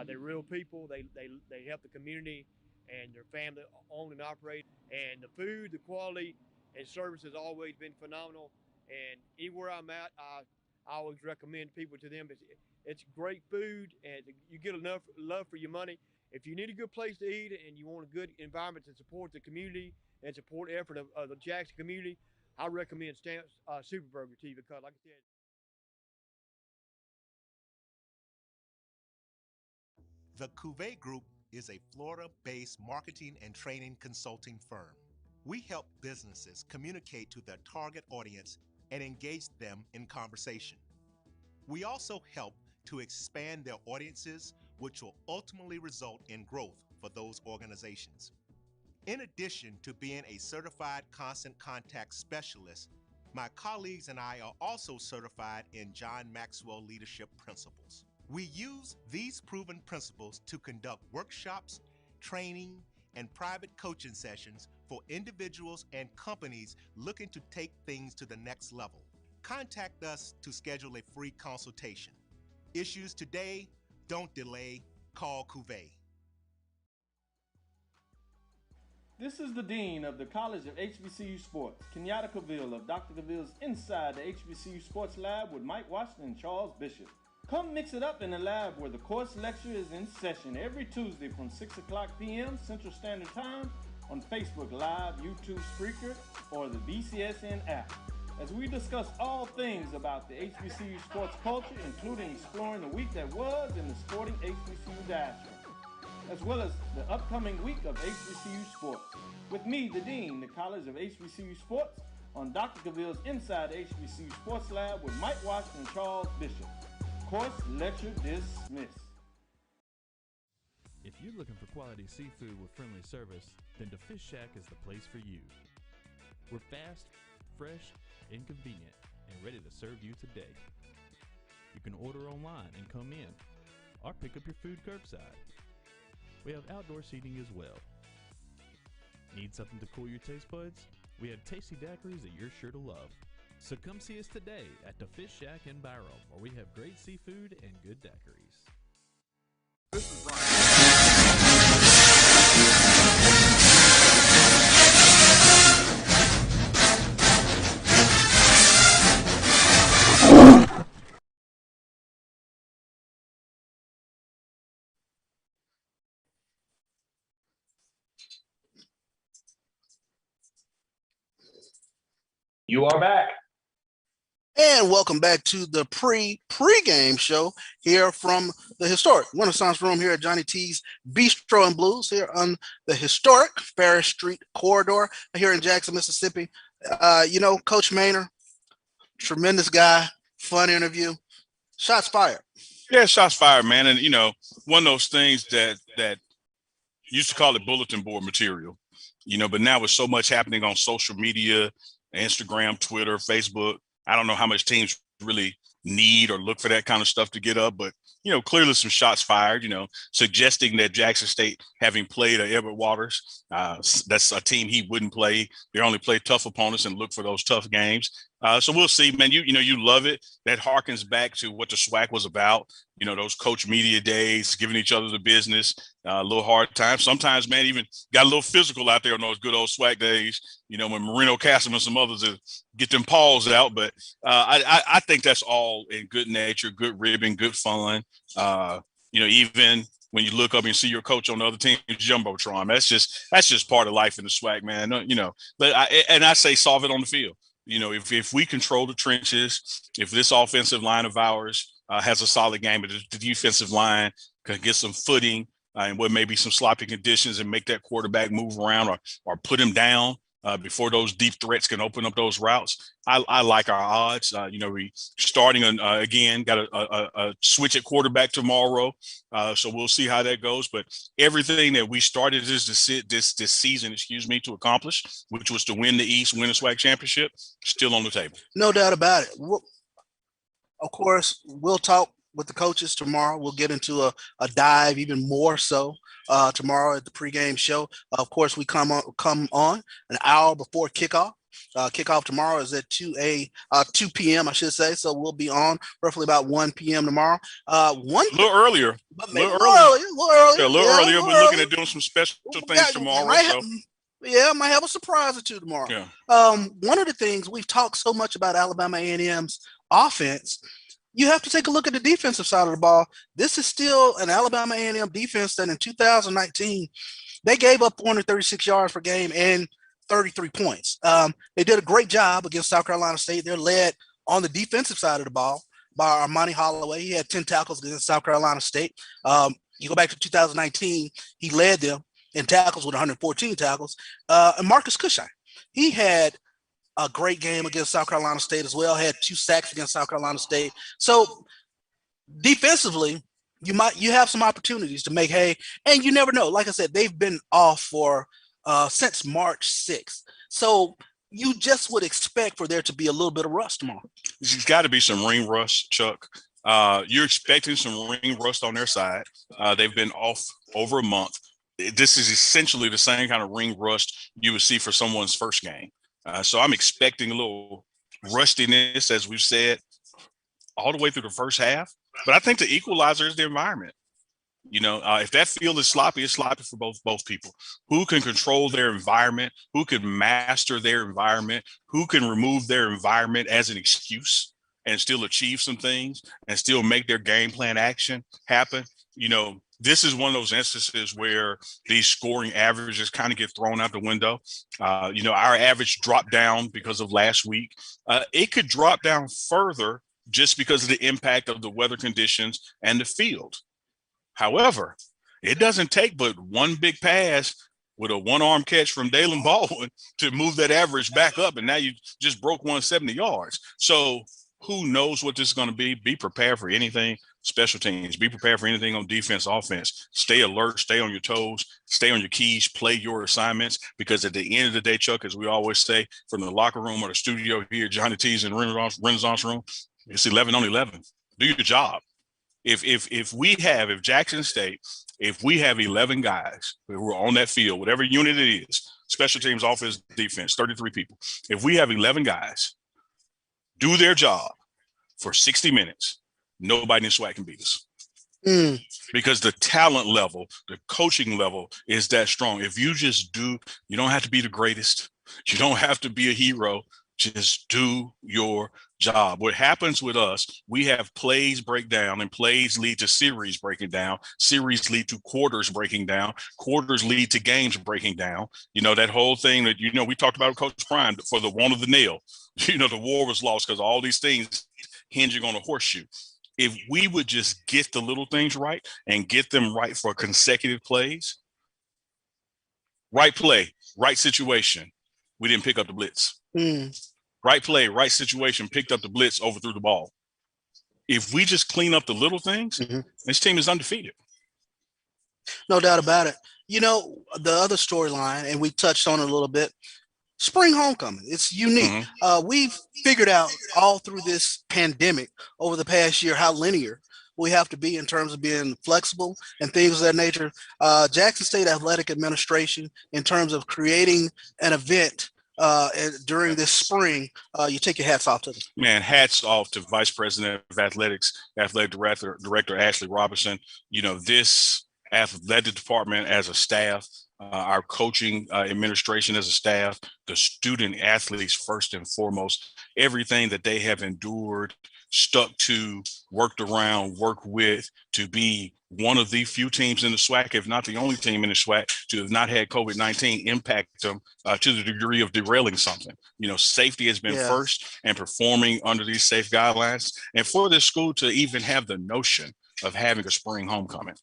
they're real people. They help the community, and their family own and operate. And the food, the quality, and service has always been phenomenal. And anywhere I'm at, I always recommend people to them. It's great food, and you get enough love for your money. If you need a good place to eat and you want a good environment to support the community and support the effort of the Jackson community, I recommend Super Burger to you because, like I said, the Cuvée Group is a Florida-based marketing and training consulting firm. We help businesses communicate to their target audience and engage them in conversation. We also help to expand their audiences, which will ultimately result in growth for those organizations. In addition to being a certified constant contact specialist, my colleagues and I are also certified in John Maxwell Leadership Principles. We use these proven principles to conduct workshops, training, and private coaching sessions for individuals and companies looking to take things to the next level. Contact us to schedule a free consultation. Issues today, don't delay, call Cuvée. This is the Dean of the College of HBCU Sports, Kenyatta Cavill of Dr. Cavill's Inside the HBCU Sports Lab with Mike Washington and Charles Bishop. Come mix it up in the lab where the course lecture is in session every Tuesday from 6 o'clock p.m. Central Standard Time on Facebook Live, YouTube Spreaker, or the BCSN app, as we discuss all things about the HBCU sports culture, including exploring the week that was in the sporting HBCU diaspora, as well as the upcoming week of HBCU sports. With me, the Dean, the College of HBCU Sports, on Dr. Cavill's Inside the HBCU Sports Lab with Mike Washington and Charles Bishop. Course lecture dismissed. If you're looking for quality seafood with friendly service, then the Fish Shack is the place for you. We're fast, fresh, and convenient, and ready to serve you today. You can order online and come in, or pick up your food curbside. We have outdoor seating as well. Need something to cool your taste buds? We have tasty daiquiris that you're sure to love. So come see us today at the Fish Shack in Barrow, where we have great seafood and good daiquiris. This is Ryan. You are back. And welcome back to the pregame show here from the historic Renaissance Room here at Johnny T's Bistro and Blues here on the historic Ferris Street corridor here in Jackson, Mississippi. Coach Maynor, tremendous guy, fun interview. Shots fired. Yeah, shots fired, man. And, one of those things that used to call it bulletin board material, but now with so much happening on social media, Instagram, Twitter, Facebook, I don't know how much teams really need or look for that kind of stuff to get up, but clearly some shots fired, suggesting that Jackson State, having played Edward Waters, that's a team he wouldn't play. They only play tough opponents and look for those tough games. So we'll see, man. You love it. That harkens back to what the SWAC was about. Those coach media days, giving each other the business, a little hard time. Sometimes, man, even got a little physical out there on those good old SWAC days. When Marino Castle and some others get them paws out. But I think that's all in good nature, good ribbing, good fun. Even when you look up and see your coach on the other team's jumbotron, that's just part of life in the SWAC, man. But I say solve it on the field. If we control the trenches, if this offensive line of ours has a solid game, but the defensive line can get some footing and what may be some sloppy conditions and make that quarterback move around or put him down before those deep threats can open up those routes. I like our odds. We starting again, got a switch at quarterback tomorrow. So we'll see how that goes. But everything that we started this season, to accomplish, which was to win the East, win the SWAC championship, still on the table. No doubt about it. Of course, we'll talk with the coaches tomorrow. We'll get into a dive even more so tomorrow at the pregame show. Of course, we come on an hour before kickoff. Kickoff tomorrow is at 2 p.m. I should say. So we'll be on roughly about 1 p.m. tomorrow. A little earlier. A little earlier. We're looking at doing some special things tomorrow. I might have a surprise or two tomorrow. Yeah. One of the things we've talked so much about Alabama A&M's offense, you have to take a look at the defensive side of the ball. This is still an Alabama A&M defense that in 2019, they gave up 436 yards per game and 33 points. They did a great job against South Carolina State. They're led on the defensive side of the ball by Armani Holloway. He had 10 tackles against South Carolina State. You go back to 2019, he led them in tackles with 114 tackles. And Marcus Cushing, he had a great game against South Carolina State as well, had 2 sacks against South Carolina State. So defensively, you have some opportunities to make hay, and you never know. Like I said, they've been off for since March 6th. So you just would expect for there to be a little bit of rust tomorrow. There's got to be some ring rust, Chuck. You're expecting some ring rust on their side. They've been off over a month. This is essentially the same kind of ring rust you would see for someone's first game. So I'm expecting a little rustiness, as we've said, all the way through the first half. But I think the equalizer is the environment. If that field is sloppy, it's sloppy for both people. Who can control their environment? Who can master their environment? Who can remove their environment as an excuse and still achieve some things and still make their game plan action happen? This is one of those instances where these scoring averages kind of get thrown out the window. Our average dropped down because of last week. It could drop down further just because of the impact of the weather conditions and the field. However, it doesn't take but one big pass with a one-arm catch from Dalen Baldwin to move that average back up, and now you just broke 170 yards. So who knows what this is going to be? Be prepared for anything. Special teams, be prepared for anything on defense, offense. Stay alert, stay on your toes, stay on your keys, play your assignments, because at the end of the day, Chuck, as we always say, from the locker room or the studio here, Johnny T's in Renaissance Room, it's 11 on 11. Do your job. If Jackson State, if we have 11 guys who are on that field, whatever unit it is, special teams, offense, defense, 33 people, if we have 11 guys do their job for 60 minutes, nobody in SWAC can beat us. Because the talent level, the coaching level is that strong. If you just you don't have to be the greatest. You don't have to be a hero. Just do your job. What happens with us, we have plays break down, and plays lead to series breaking down. Series lead to quarters breaking down. Quarters lead to games breaking down. That whole thing that, we talked about with Coach Prime for the want of the nail. The war was lost because all these things hinging on a horseshoe. If we would just get the little things right and get them right for consecutive plays, right play, right situation, we didn't pick up the blitz. Right play, right situation, picked up the blitz, overthrew the ball. If we just clean up the little things, this team is undefeated. No doubt about it. You know, the other storyline, and we touched on it a little bit, spring homecoming. It's unique. We've figured out all through this pandemic over the past year how linear we have to be in terms of being flexible and things of that nature. Jackson State Athletic Administration, in terms of creating an event during this spring, you take your hats off to them. Man, hats off to Vice President of Athletics, Athletic Director Ashley Robinson. You know, this athletic department as a staff, our coaching administration as a staff, the student athletes first and foremost, everything that they have endured, stuck to, worked around, worked with to be one of the few teams in the SWAC, if not the only team in the SWAC, to have not had COVID-19 impact them to the degree of derailing something. You know, safety has been first and performing under these safe guidelines. And for this school to even have the notion of having a spring homecoming.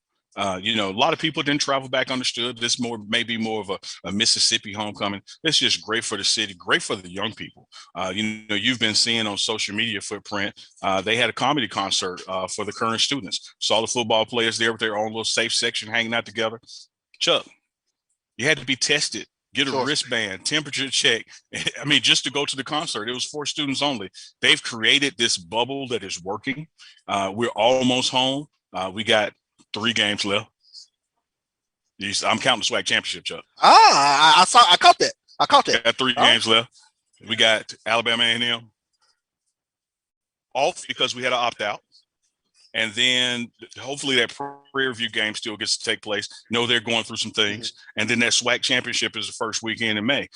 You know, a lot of people didn't travel back, understood this maybe more of a Mississippi homecoming. It's just great for the city, great for the young people. You know, you've been seeing on social media footprint, they had a comedy concert for the current students. Saw the football players there with their own little safe section hanging out together. Chuck, you had to be tested, get a wristband, temperature check. I mean, just to go to the concert, it was for students only. They've created this bubble that is working. We're almost home. We got 3 games left. I'm counting the SWAC championship, Chuck. I caught that. Got 3 games left. We got Alabama A&M off because we had an opt-out. And then hopefully that Prairie View game still gets to take place. No, they're going through some things. And then that SWAC championship is the first weekend in May.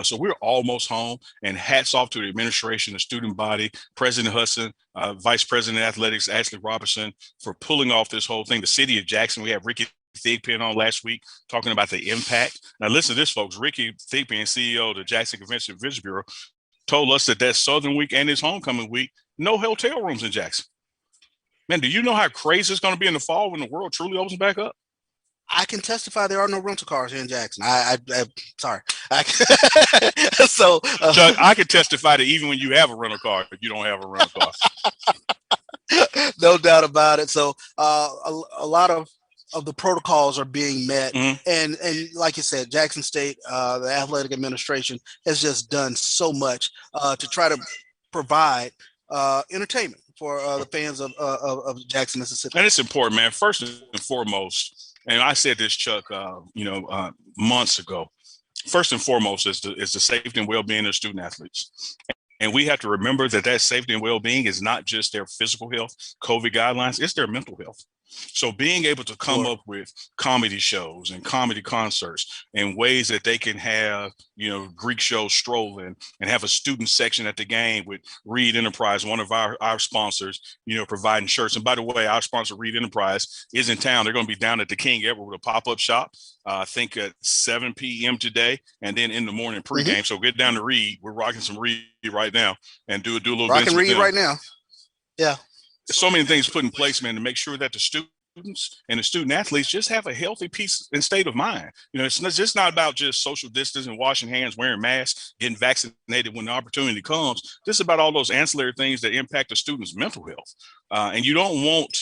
So we're almost home, and hats off to the administration, the student body, President Hudson, Vice President of Athletics, Ashley Robinson, for pulling off this whole thing. The city of Jackson, we had Ricky Thigpen on last week talking about the impact. Now listen to this, folks. Ricky Thigpen, CEO of the Jackson Convention and Visitors Bureau, told us that Southern week and his homecoming week, no hotel rooms in Jackson. Man, do you know how crazy it's going to be in the fall when the world truly opens back up? I can testify there are no rental cars here in Jackson. I'm sorry. So Chuck, I can testify that even when you have a rental car, you don't have a rental car. No doubt about it. So a lot of the protocols are being met, and like you said, Jackson State, the athletic administration has just done so much to try to provide entertainment for the fans of Jackson, Mississippi. And it's important, man. First and foremost, and I said this, Chuck, months ago. First and foremost is the safety and well-being of student athletes. And we have to remember that safety and well-being is not just their physical health, COVID guidelines, it's their mental health. So being able to come up with comedy shows and comedy concerts and ways that they can have, Greek shows strolling and have a student section at the game with Reed Enterprise, one of our sponsors, providing shirts. And by the way, our sponsor, Reed Enterprise, is in town. They're going to be down at the King Edward with a pop-up shop, I think at 7 p.m. today, and then in the morning pregame. So get down to Reed. We're rocking some Reed right now and do a little bit. Rocking Reed right now. Yeah. So many things put in place, man, to make sure that the students and the student athletes just have a healthy peace and state of mind. It's just not about just social distance and washing hands, wearing masks, getting vaccinated when the opportunity comes. This is about all those ancillary things that impact the student's mental health. And you don't want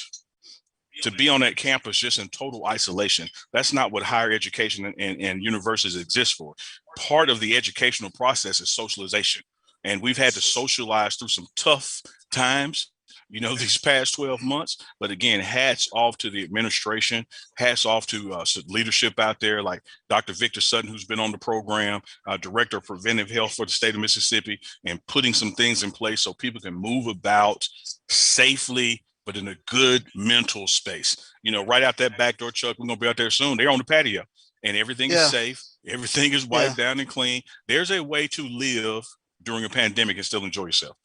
to be on that campus just in total isolation. That's not what higher education and universities exist for. Part of the educational process is socialization. And we've had to socialize through some tough times, these past 12 months. But again, hats off to the administration, hats off to some leadership out there like Dr. Victor Sutton, who's been on the program, Director of Preventive Health for the state of Mississippi, and putting some things in place so people can move about safely, but in a good mental space. Right out that back door, Chuck, we're going to be out there soon. They're on the patio and everything is safe. Everything is wiped down and clean. There's a way to live during a pandemic and still enjoy yourself.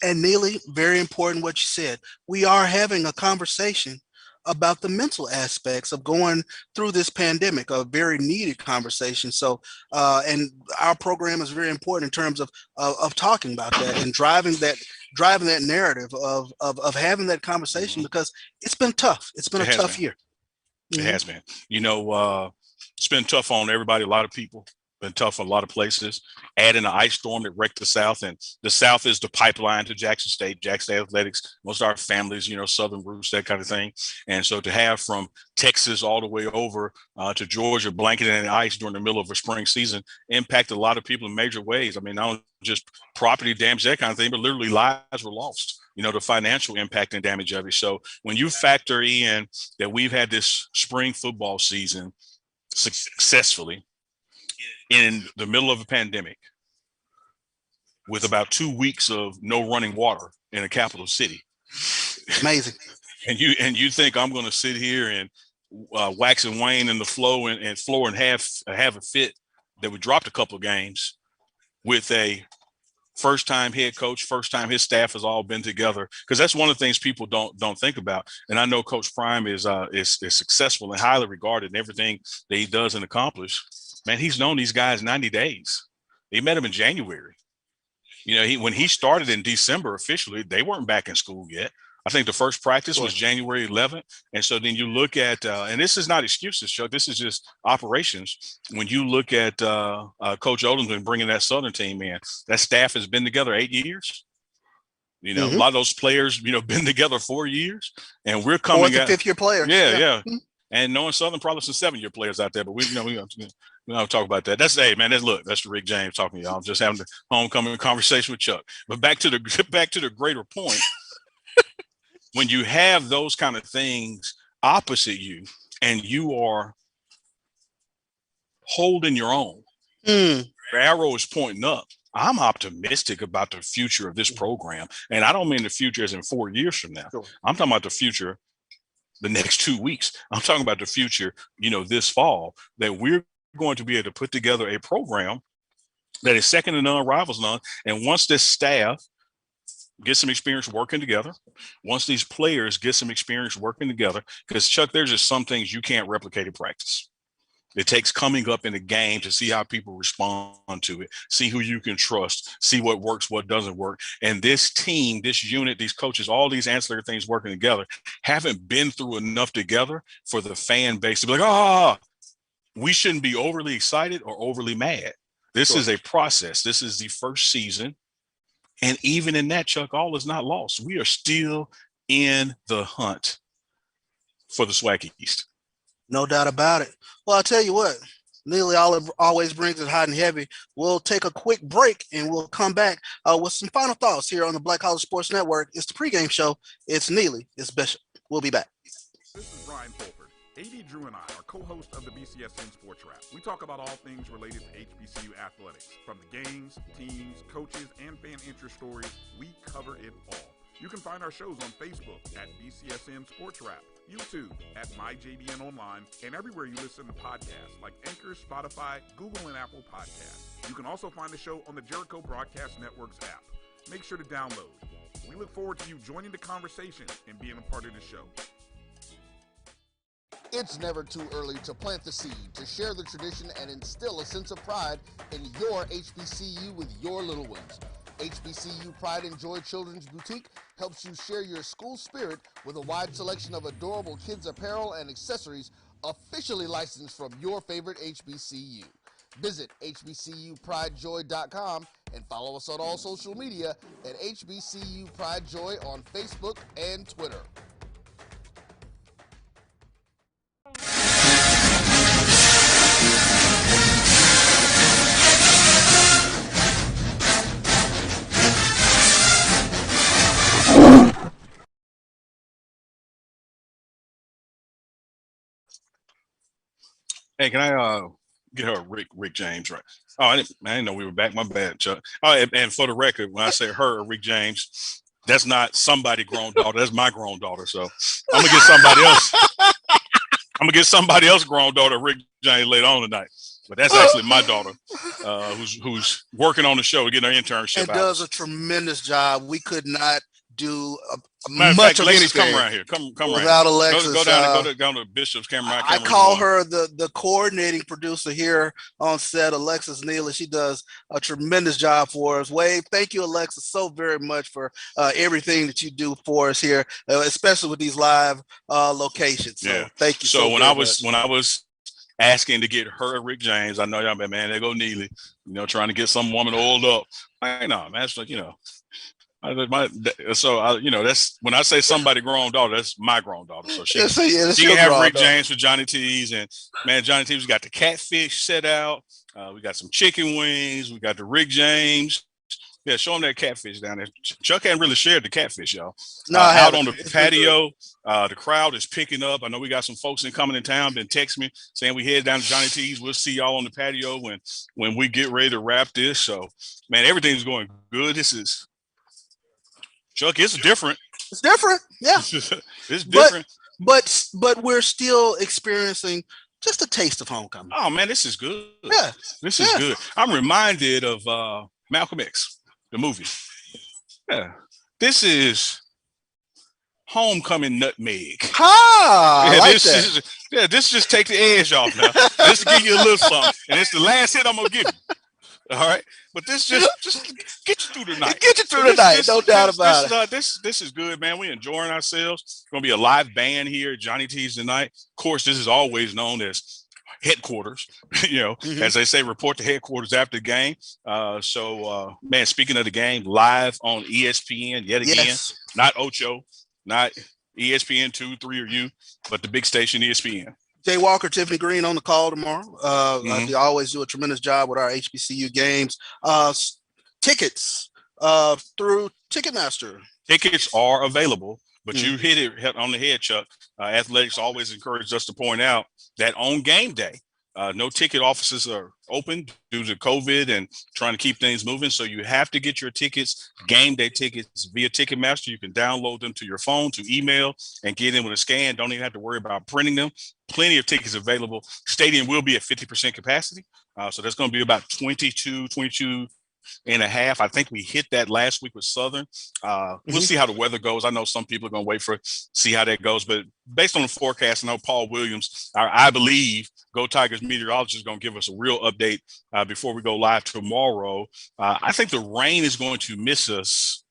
And Neely, very important what you said. We are having a conversation about the mental aspects of going through this pandemic, a very needed conversation. So, and our program is very important in terms of talking about that and driving that narrative of having that conversation, because it's been tough. It's been a tough year. It has been. It's been tough on everybody, a lot of people. been tough in a lot of places. Add in an ice storm that wrecked the South, and the South is the pipeline to Jackson State athletics. Most of our families, Southern roots, that kind of thing. And so to have from Texas all the way over to Georgia, blanketed in ice during the middle of a spring season impacted a lot of people in major ways. I mean, not just property damage, that kind of thing, but literally lives were lost. The financial impact and damage of it. So when you factor in that we've had this spring football season successfully in the middle of a pandemic with about 2 weeks of no running water in a capital city. Amazing. And you think I'm going to sit here and wax and wane in the flow and have a fit that we dropped a couple of games with a first time head coach, first time his staff has all been together, because that's one of the things people don't think about. And I know Coach Prime is successful and highly regarded in everything that he does and accomplish. Man, he's known these guys 90 days. He met them in January. When he started in December officially, they weren't back in school yet. I think the first practice was January 11th. And so then you look at, and this is not excuses, Chuck, this is just operations. When you look at Coach Odomson bringing that Southern team in, that staff has been together 8 years. A lot of those players, been together 4 years, and we're coming fourth and fifth year players. Yeah. And knowing Southern, probably some 7-year players out there, but we don't talk about that. That's that's Rick James talking to y'all. I'm just having the homecoming conversation with Chuck. But back to the greater point. When you have those kind of things opposite you and you are holding your own, the arrow is pointing up. I'm optimistic about the future of this program. And I don't mean the future as in 4 years from now. Sure. I'm talking about the future the next 2 weeks. I'm talking about the future, this fall, that we're going to be able to put together a program that is second to none, rivals none. And once this staff get some experience working together, once these players get some experience working together, because Chuck, there's just some things you can't replicate in practice. It takes coming up in the game to see how people respond to it, see who you can trust, see what works, what doesn't work. And this team, this unit, these coaches, all these ancillary things working together haven't been through enough together for the fan base to be like, we shouldn't be overly excited or overly mad. This is a process. This is the first season. And even in that, Chuck, all is not lost. We are still in the hunt for the SWAC East. No doubt about it. Well, I'll tell you what, Neely always brings it hot and heavy. We'll take a quick break and we'll come back with some final thoughts here on the Black College Sports Network. It's the pregame show. It's Neely. It's Bishop. We'll be back. This is Ryan Fulford. AD Drew and I are co-hosts of the BCSN Sports Wrap. We talk about all things related to HBCU athletics. From the games, teams, coaches, and fan interest stories, we cover it all. You can find our shows on Facebook at BCSN Sports Wrap, YouTube at MyJBN Online, and everywhere you listen to podcasts like Anchor, Spotify, Google, and Apple Podcasts. You can also find the show on the Jericho Broadcast Network's app. Make sure to download. We look forward to you joining the conversation and being a part of the show. It's never too early to plant the seed, to share the tradition, and instill a sense of pride in your HBCU with your little ones. HBCU Pride and Joy Children's Boutique helps you share your school spirit with a wide selection of adorable kids' apparel and accessories officially licensed from your favorite HBCU. Visit hbcupridejoy.com and follow us on all social media at HBCU Pride Joy on Facebook and Twitter. Hey, can I get her Rick James right? Oh, I didn't know we were back. My bad, Chuck. Oh, and for the record, when I say her or Rick James, that's not somebody grown daughter. That's my grown daughter. So I'm gonna get somebody else. I'm gonna get somebody else grown daughter, Rick James, later on tonight. But that's actually my daughter, who's working on the show, getting her internship. And does a tremendous job. We could not do much of anything. Come around here. Come without around. Alexis. Go down to Bishop's camera. I call her the coordinating producer here on set, Alexis Neely. She does a tremendous job for us. Wade, thank you, Alexis, so very much for everything that you do for us here, especially with these live locations. So thank you. So when I was asking to get her Rick James. I know y'all, man, they go Neely, trying to get some woman oiled up. I know, man. It's like, that's when I say somebody grown daughter, that's my grown daughter. So she can have Rick James for Johnny T's, and man, Johnny T's got the catfish set out. We got some chicken wings. We got the Rick James. Yeah, show them that catfish down there. Chuck hadn't really shared the catfish, y'all. No, out on the patio, the crowd is picking up. I know we got some folks coming in town, been texting me saying we head down to Johnny T's. We'll see y'all on the patio when we get ready to wrap this. So, man, everything's going good. This is Chuck. It's different. It's different. Yeah, it's different. But we're still experiencing just a taste of homecoming. Oh man, this is good. Yeah, this is good. I'm reminded of Malcolm X. The movie. Yeah. This is homecoming nutmeg. This just take the edge off now. Just to give you a little something. And it's the last hit I'm gonna give you. All right. But this just get you through the night. Get you through the night, no doubt about it. This is good, man. We're enjoying ourselves. It's gonna be a live band here at Johnny T's tonight. Of course, this is always known as headquarters, as they say, report to headquarters after the game. Man, speaking of the game, live on ESPN yet again, not Ocho, not ESPN 2, 3 or you, but the big station ESPN. Jay Walker, Tiffany Green on the call tomorrow. They always do a tremendous job with our HBCU games. Tickets through Ticketmaster. Tickets are available. But you hit it on the head, Chuck. Athletics always encouraged us to point out that on game day, no ticket offices are open due to COVID and trying to keep things moving. So you have to get your tickets, game day tickets, via Ticketmaster. You can download them to your phone, to email, and get in with a scan. Don't even have to worry about printing them. Plenty of tickets available. Stadium will be at 50% capacity. So that's going to be about 22 and a half. I think we hit that last week with Southern. We'll see how the weather goes. I know some people are going to wait for see how that goes, but based on the forecast, I know Paul Williams, I believe, Go Tigers meteorologist, is going to give us a real update before we go live tomorrow. I think the rain is going to miss us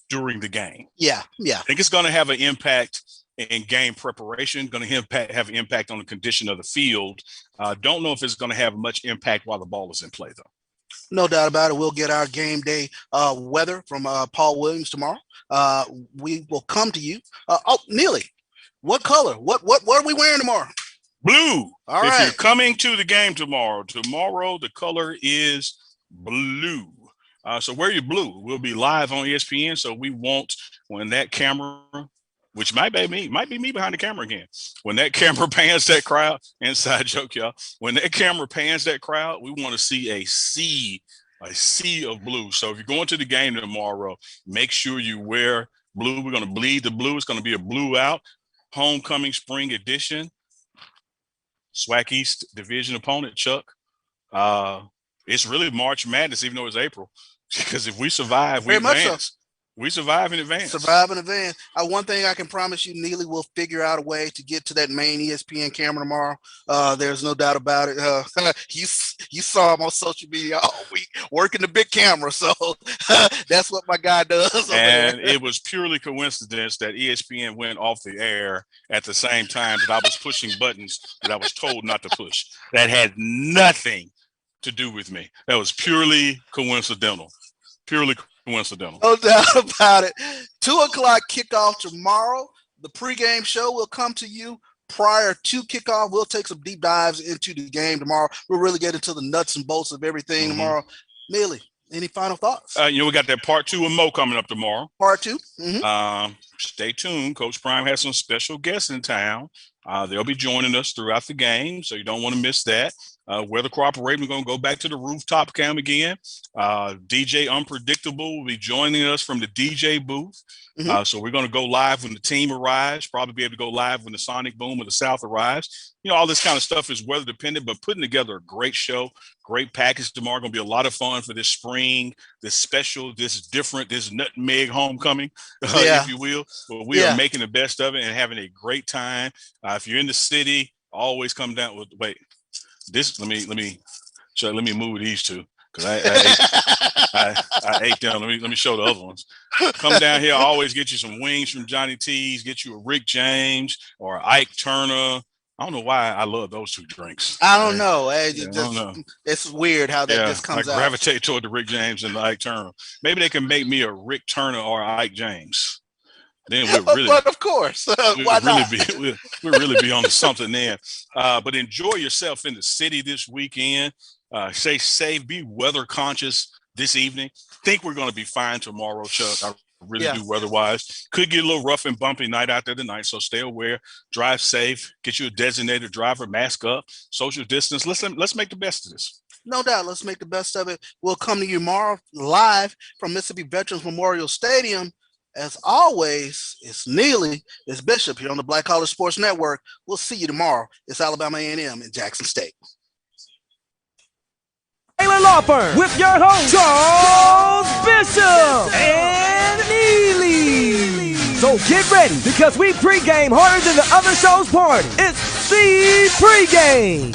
during the game. Yeah. I think it's going to have an impact in game preparation, going to have an impact on the condition of the field. Don't know if it's going to have much impact while the ball is in play, though. No doubt about it. We'll get our game day weather from Paul Williams tomorrow. We will come to you. Neely, what color? What are we wearing tomorrow? Blue. All right. If you're coming to the game tomorrow, the color is blue. So wear your blue. We'll be live on ESPN. So we won't, when that camera, which might be me behind the camera again. When that camera pans that crowd, inside joke, y'all. When that camera pans that crowd, we want to see a sea of blue. So if you're going to the game tomorrow, make sure you wear blue. We're going to bleed the blue. It's going to be a blue out homecoming spring edition. SWAC East Division opponent, Chuck. It's really March Madness, even though it's April, because if we survive, we advance. We survive in advance. One thing I can promise you, Neely, we'll figure out a way to get to that main ESPN camera tomorrow. There's no doubt about it. You saw him on social media all week working the big camera, so that's what my guy does. And it was purely coincidence that ESPN went off the air at the same time that I was pushing buttons that I was told not to push. That had nothing to do with me. That was purely coincidental. No doubt about it. 2:00 kickoff tomorrow. The pregame show will come to you prior to kickoff. We'll take some deep dives into the game tomorrow. We'll really get into the nuts and bolts of everything tomorrow. Neely, any final thoughts? We got that part 2 of Mo coming up tomorrow. Part 2. Stay tuned. Coach Prime has some special guests in town. They'll be joining us throughout the game, so you don't want to miss that. Weather cooperating, we're going to go back to the rooftop cam again. DJ Unpredictable will be joining us from the DJ booth. So we're going to go live when the team arrives, probably be able to go live when the Sonic Boom of the South arrives. All this kind of stuff is weather dependent, but putting together a great show, great package tomorrow. Going to be a lot of fun for this spring, this special, this different, this nutmeg homecoming, if you will. But we are making the best of it and having a great time. If you're in the city, always come down with, let me move these two, because I ate them. Let me show the other ones. Come down here, always get you some wings from Johnny T's, get you a Rick James or Ike Turner, I don't know why I love those two drinks. I don't know. I don't know. It's weird how that just comes I out. gravitate toward the Rick James and the Ike Turner. Maybe they can make me a Rick Turner or Ike James. Then we'll really, but of course, why not? We'll really be on to something there. But enjoy yourself in the city this weekend. Stay safe. Be weather conscious this evening. Think we're going to be fine tomorrow, Chuck. I really do weather-wise. Could get a little rough and bumpy night after the night, so stay aware. Drive safe. Get you a designated driver. Mask up. Social distance. Let's make the best of this. No doubt. Let's make the best of it. We'll come to you tomorrow live from Mississippi Veterans Memorial Stadium. As always, it's Neely, it's Bishop here on the Black College Sports Network. We'll see you tomorrow. It's Alabama A&M in Jackson State. Taylor Law Firm with your host, Charles Bishop and Neely. So get ready because we pregame harder than the other show's party. It's the pregame.